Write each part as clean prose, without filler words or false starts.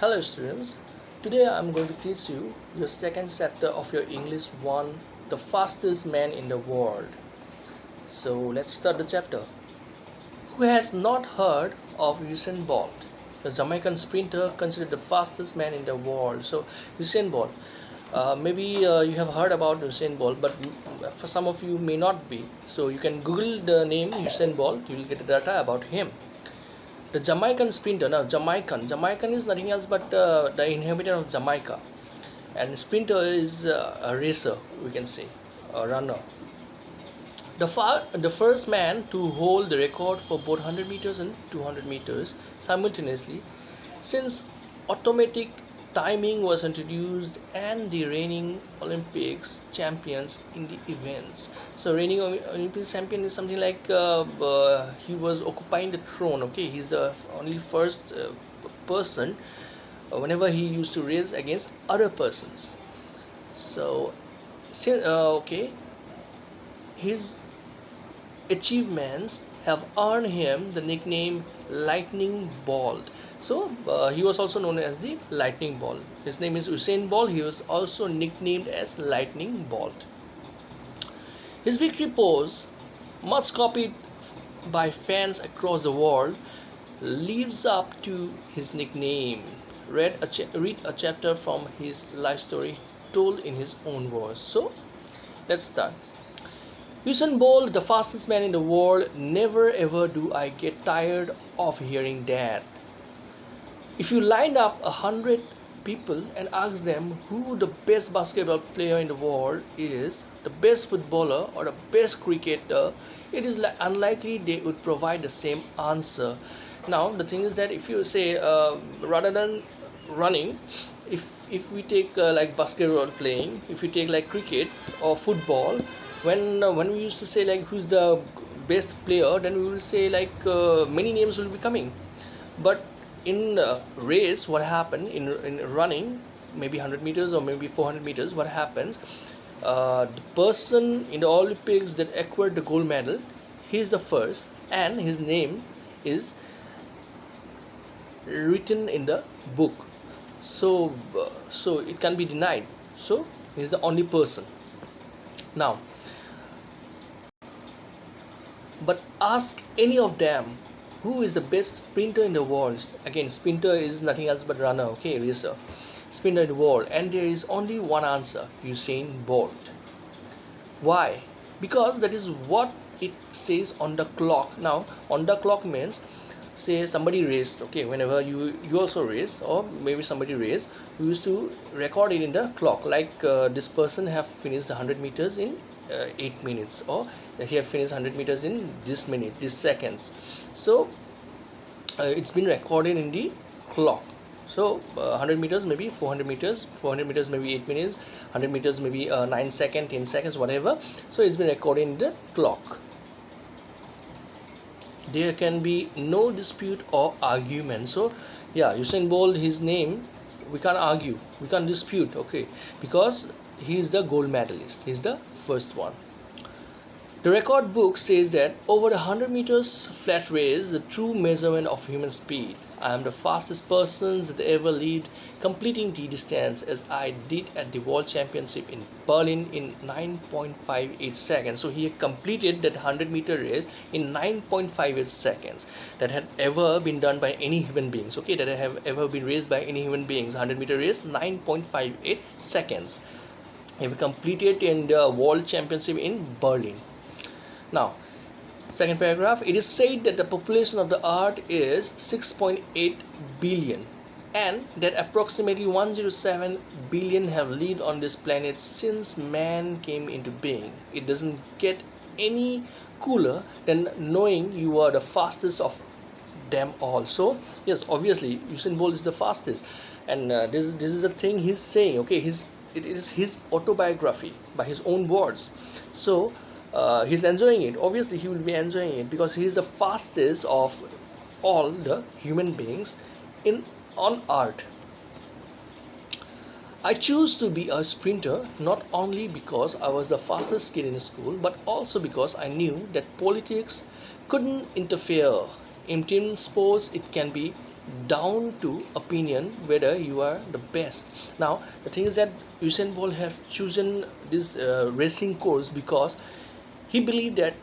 Hello students, today I am going to teach you your second chapter of your English 1, the fastest man in the world. So let's start the chapter. Who has not heard of Usain Bolt, the Jamaican sprinter considered the fastest man in the world? So Usain Bolt, maybe you have heard about Usain Bolt, but for some of you may not be. So you can Google the name Usain Bolt, you will get the data about him. The Jamaican sprinter. Now Jamaican is nothing else but the inhabitant of Jamaica, and sprinter is a racer, we can say, a runner. The first man to hold the record for both 100 meters and 200 meters simultaneously, since automatic timing was introduced, and the reigning Olympics champions in the events. So reigning Olympics champion is something like he was occupying the throne. Okay, he's the only first person whenever he used to race against other persons. So okay, his achievements have earned him the nickname Lightning Bolt. So he was also known as the Lightning Bolt. His name is Usain Bolt. He was also nicknamed as Lightning Bolt. His victory pose, much copied by fans across the world, lives up to his nickname. Read a chapter from his life story told in his own words. So let's start. Usain Bolt, the fastest man in the world. Never ever do I get tired of hearing that. If you line up 100 people and ask them who the best basketball player in the world is, the best footballer or the best cricketer, it is unlikely they would provide the same answer. Now the thing is that if you say rather than running, if we take like basketball playing, if we take like cricket or football, when we used to say like who's the best player, then we will say like many names will be coming. But in race, what happened in running, maybe 100 meters or maybe 400 meters, what happens, the person in the Olympics that acquired the gold medal, he is the first, and his name is written in the book. So it can be denied. So he is the only person. Now, but ask any of them who is the best sprinter in the world. Again, sprinter is nothing else but runner, okay, racer. Sprinter in the world, and there is only one answer: Usain Bolt. Why? Because that is what it says on the clock. Now on the clock means, say somebody raced, okay, whenever you also race, or maybe somebody raced, we used to record it in the clock, like this person have finished 100 meters in 8 minutes, or he have finished 100 meters in this minute, this seconds. So it's been recorded in the clock. So 100 meters maybe 400 meters, 400 meters maybe 8 minutes, 100 meters maybe 9 seconds, 10 seconds, whatever. So it's been recorded in the clock. There can be no dispute or argument. So yeah, Usain Bolt, his name, we can't argue, we can't dispute, okay, because he is the gold medalist, he's the first one. The record book says that over the 100 meters flat race, the true measurement of human speed, I am the fastest person that ever lived, completing the distance as I did at the World Championship in Berlin in 9.58 seconds. So he completed that 100-meter race in 9.58 seconds. That had ever been done by any human beings. Okay, that have ever been raced by any human beings. 100-meter race, 9.58 seconds. He completed in the World Championship in Berlin. Now, second paragraph, it is said that the population of the earth is 6.8 billion, and that approximately 107 billion have lived on this planet since man came into being. It doesn't get any cooler than knowing you are the fastest of them all. So yes, obviously Usain Bolt is the fastest, and this is the thing he's saying, okay, it is his autobiography by his own words. So he's enjoying it. Obviously he will be enjoying it because he is the fastest of all the human beings on earth. I choose to be a sprinter not only because I was the fastest kid in school, but also because I knew that politics couldn't interfere. In team sports it can be down to opinion whether you are the best. Now the thing is that Usain Bolt have chosen this racing course because he believed that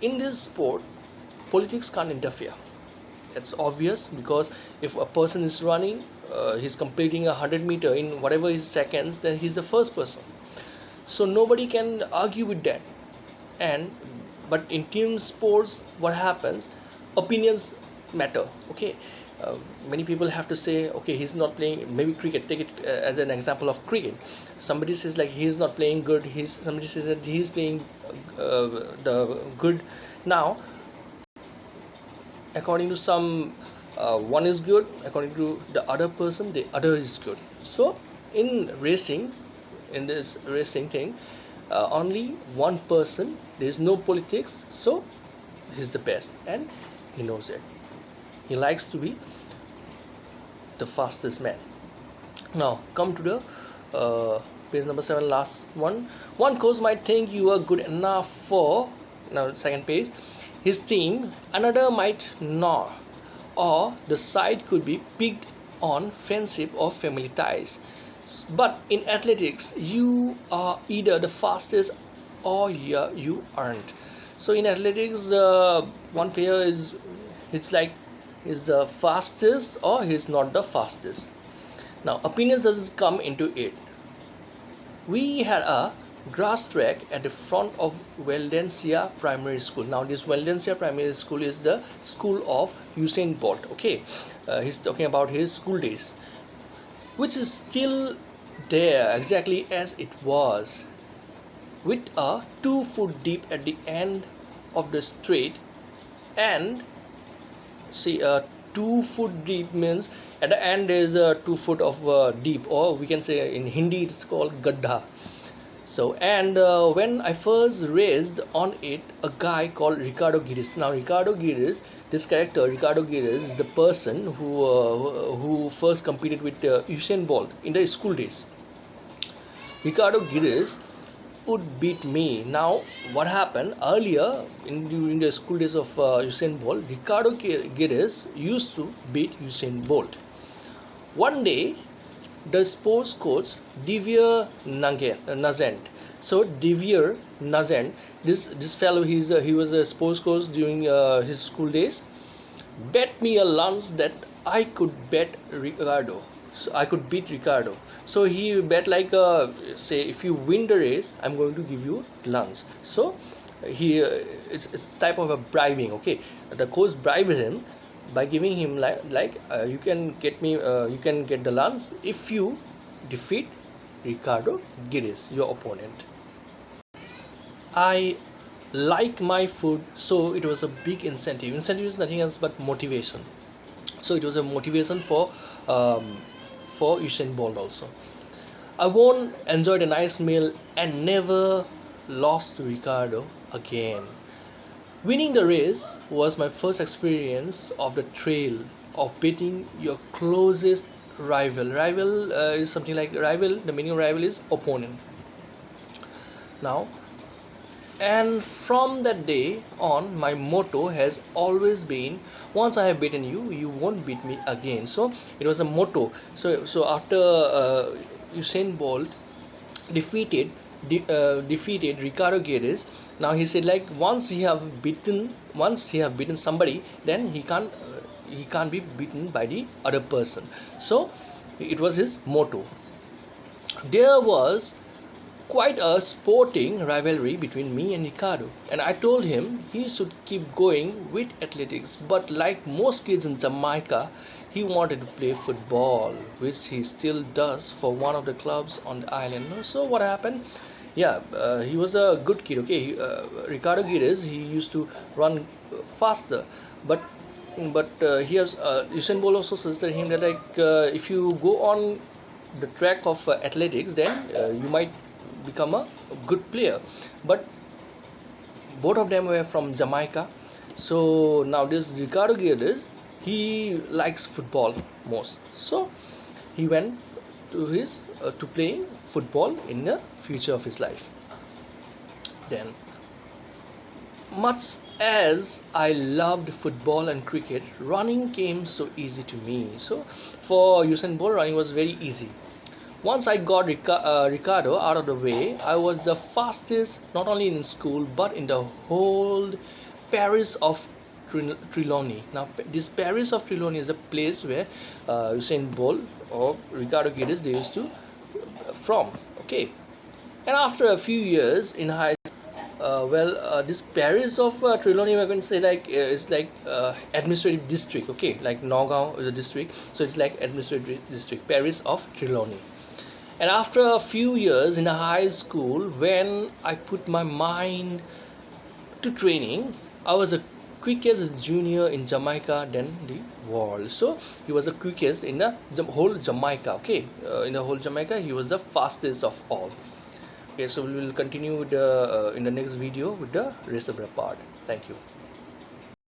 in this sport politics can't interfere. It's obvious because if a person is running, he's completing 100 meter in whatever his seconds, then he's the first person, so nobody can argue with that. And but in team sports what happens, opinions matter. Okay, uh, many people have to say, okay, he's not playing, maybe cricket, take it as an example of cricket. Somebody says like he's not playing good, he's somebody says that he's playing the good. Now according to some, one is good, according to the other person the other is good. So in racing, in this racing thing, only one person, there is no politics, so he's the best and he knows it. He likes to be the fastest man. Now come to the page number 7, last one. One coach might think you are good enough for, now second page, his team, another might not, or the side could be picked on friendship or family ties. But in athletics you are either the fastest or you aren't. So in athletics, one player is, it's like is the fastest or he's not the fastest. Now opinions doesn't come into it. We had a grass track at the front of Waldensia Primary School. Now this Waldensia Primary School is the school of Usain Bolt. Okay, he's talking about his school days, which is still there exactly as it was, with a 2 foot deep at the end of the straight. And see, 2 foot deep means at the end there is a 2 foot of deep, or we can say in Hindi it's called gadda. So and when I first raced on it, a guy called Ricardo Giris. Now Ricardo Giris, this character Ricardo Giris is the person who first competed with Usain Bolt in the school days. Ricardo Giris would beat me. Now what happened earlier during the school days of Usain Bolt, Ricardo Giris used to beat Usain Bolt. One day the sports coach Divier Nazent. So Divier Nazent, this fellow, he was a sports coach during his school days, bet me a lunch that I could bet Ricardo. So I could beat Ricardo. So he bet like say if you win the race, I'm going to give you lunch. So he it's type of a bribing. Okay, the coach bribed him by giving him you can get me, you can get the lunch if you defeat Ricardo Giris, your opponent. I like my food, so it was a big incentive. Incentive is nothing else but motivation. So it was a motivation for Usain Bolt also. I won't enjoyed a nice meal and never lost to Ricardo again. Winning the race was my first experience of the thrill of beating your closest rival. Rival is something like rival. The meaning of rival is opponent. Now, and from that day on, my motto has always been: once I have beaten you, you won't beat me again. So it was a motto. So after Usain Bolt defeated defeated Ricardo Giris, now he said like once he have beaten somebody, then he can't be beaten by the other person. So it was his motto. There was quite a sporting rivalry between me and Ricardo, and I told him he should keep going with athletics, but like most kids in Jamaica, he wanted to play football, which he still does for one of the clubs on the island. So what happened? Yeah, he was a good kid. Okay, Ricardo Giris, he used to run faster, but he has Usain Bolt also suggested him that if you go on the track of athletics, then you might become a good player. But both of them were from Jamaica. So now this Ricardo Giris, he likes football most, so he went to his to playing football in the future of his life. Then much as I loved football and cricket, running came so easy to me. So for Usain Bolt, running was very easy. Once I got Ricardo out of the way, I was the fastest not only in school but in the whole Paris of Trelawney. Now, this Paris of Trelawney is a place where Usain Bolt or Ricardo Guedes they used to from. Okay, and after a few years in high this Paris of Trelawney, I can say like it's like administrative district. Okay, like Nagaon is a district, so it's like administrative district. Paris of Trelawney. And after a few years in a high school, when I put my mind to training, I was the quickest junior in Jamaica than the world. So he was the quickest in the whole Jamaica. Okay, in the whole Jamaica, he was the fastest of all. Okay, so we will continue with in the next video with the rest of the part. Thank you.